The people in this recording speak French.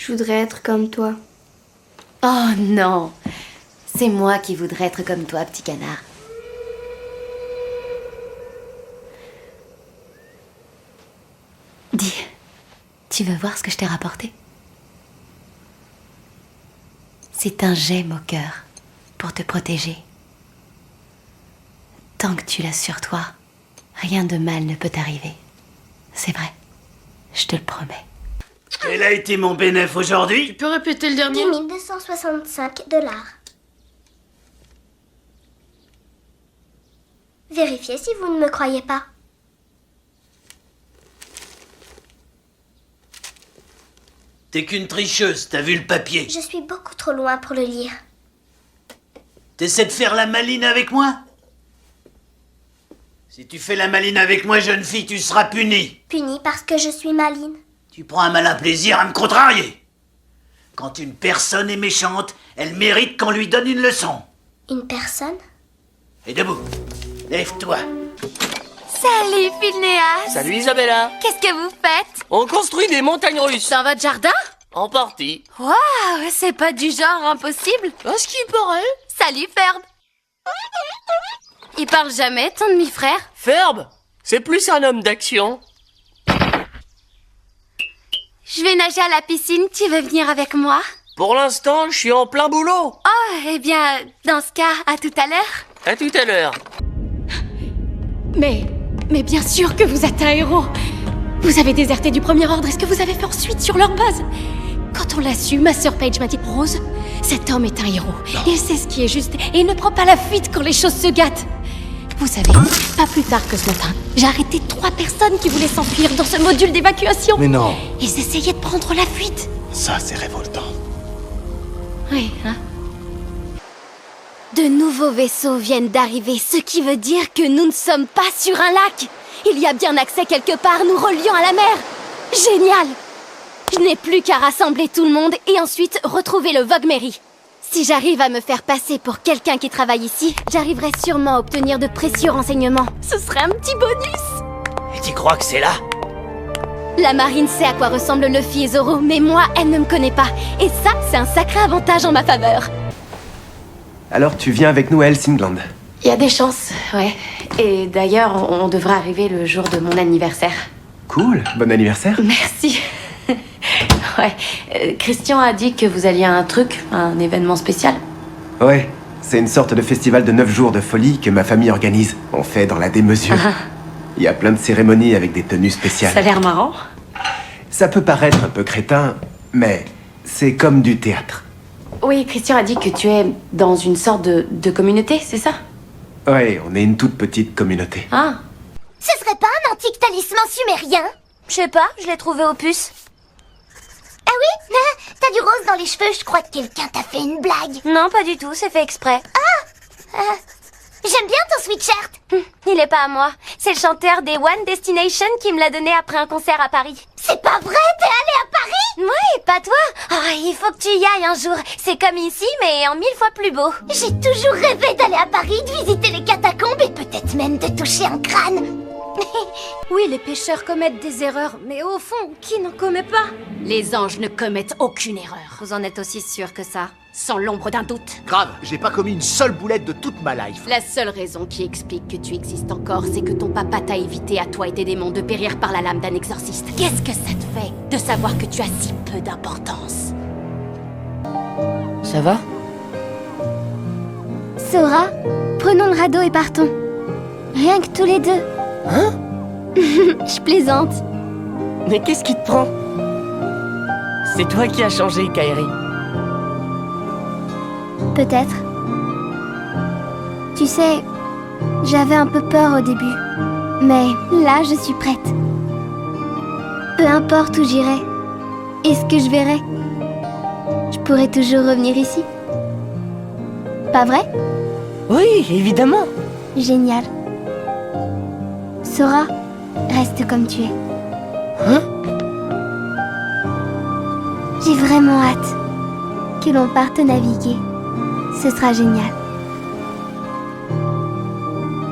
Je voudrais être comme toi. Oh non, c'est moi qui voudrais être comme toi, petit canard. Dis, tu veux voir ce que je t'ai rapporté? C'est un gemme au cœur pour te protéger. Tant que tu l'as sur toi, rien de mal ne peut t'arriver. C'est vrai, je te le promets. Quel a été mon bénéfice aujourd'hui? Tu peux répéter le dernier? 10 265 $. Vérifiez si vous ne me croyez pas. T'es qu'une tricheuse, t'as vu le papier? Je suis beaucoup trop loin pour le lire. T'essaies de faire la maline avec moi? Si tu fais la maline avec moi, jeune fille, tu seras punie. Punie parce que je suis maline. Tu prends un malin plaisir à me contrarier. Quand une personne est méchante, elle mérite qu'on lui donne une leçon. Une personne? Et debout, lève-toi. Salut, Phineas! Salut Isabella. Qu'est-ce que vous faites? On construit des montagnes russes. Dans votre jardin? En partie. Waouh, c'est pas du genre impossible. À ce qui paraît. Salut, Ferb. Il parle jamais, ton demi-frère? Ferb, c'est plus un homme d'action. Je vais nager à la piscine, tu veux venir avec moi? Pour l'instant, je suis en plein boulot. Oh, eh bien, dans ce cas, à tout à l'heure. À tout à l'heure. Mais bien sûr que vous êtes un héros. Vous avez déserté du premier ordre, est-ce que vous avez fait ensuite sur leur base? Quand on l'a su, ma sœur Paige m'a dit, Rose, cet homme est un héros. Il sait ce qui est juste et il ne prend pas la fuite quand les choses se gâtent. Vous savez, pas plus tard que ce matin, j'ai arrêté 3 personnes qui voulaient s'enfuir dans ce module d'évacuation. Mais non, Ils essayaient de prendre la fuite. ça c'est révoltant. Oui, hein? De nouveaux vaisseaux viennent d'arriver, ce qui veut dire que nous ne sommes pas sur un lac. Il y a bien accès quelque part nous reliant à la mer. Génial! Je n'ai plus qu'à rassembler tout le monde et ensuite retrouver le Vogue Mary. Si j'arrive à me faire passer pour quelqu'un qui travaille ici, j'arriverai sûrement à obtenir de précieux renseignements. Ce serait un petit bonus! Et tu crois que c'est là? La marine sait à quoi ressemblent Luffy et Zoro, mais moi, elle ne me connaît pas. Et ça, c'est un sacré avantage en ma faveur. Alors tu viens avec nous à Helsingland. Il y a des chances, ouais. Et d'ailleurs, on devrait arriver le jour de mon anniversaire. Cool, bon anniversaire. Merci. Ouais. Christian a dit que vous alliez à un truc, un événement spécial. Ouais, c'est une sorte de festival de 9 jours de folie que ma famille organise. On fait dans la démesure. Il y a plein de cérémonies avec des tenues spéciales. Ça a l'air marrant. Ça peut paraître un peu crétin, mais c'est comme du théâtre. Oui, Christian a dit que tu es dans une sorte de communauté, c'est ça? Ouais, on est une toute petite communauté. Ah. Ce serait pas un antique talisman sumérien? Je sais pas, je l'ai trouvé au puce. Ah oui? T'as du rose dans les cheveux, je crois que quelqu'un t'a fait une blague. Non, pas du tout, c'est fait exprès. J'aime bien ton sweatshirt. Il est pas à moi. C'est le chanteur des One Destination qui me l'a donné après un concert à Paris. C'est pas vrai, t'es allé à Paris? Oui, pas toi. Ah, il faut que tu y ailles un jour. C'est comme ici, mais en 1000 fois plus beau. J'ai toujours rêvé d'aller à Paris, de visiter les catacombes et peut-être même de toucher un crâne. Oui, les pêcheurs commettent des erreurs, mais au fond, qui n'en commet pas? Les anges ne commettent aucune erreur. Vous en êtes aussi sûr que ça? Sans l'ombre d'un doute. Grave, j'ai pas commis une seule boulette de toute ma life. La seule raison qui explique que tu existes encore, c'est que ton papa t'a évité à toi et tes démons de périr par la lame d'un exorciste. Qu'est-ce que ça te fait de savoir que tu as si peu d'importance? Ça va? Sora, prenons le radeau et partons. Rien que tous les deux. Hein? Je plaisante. Mais qu'est-ce qui te prend? C'est toi qui as changé, Kairi. Peut-être. Tu sais, j'avais un peu peur au début. Mais là, je suis prête. Peu importe où j'irai et ce que je verrai, je pourrai toujours revenir ici. Pas vrai? Oui, évidemment. Génial. Sora, reste comme tu es. Hein? J'ai vraiment hâte que l'on parte naviguer. Ce sera génial.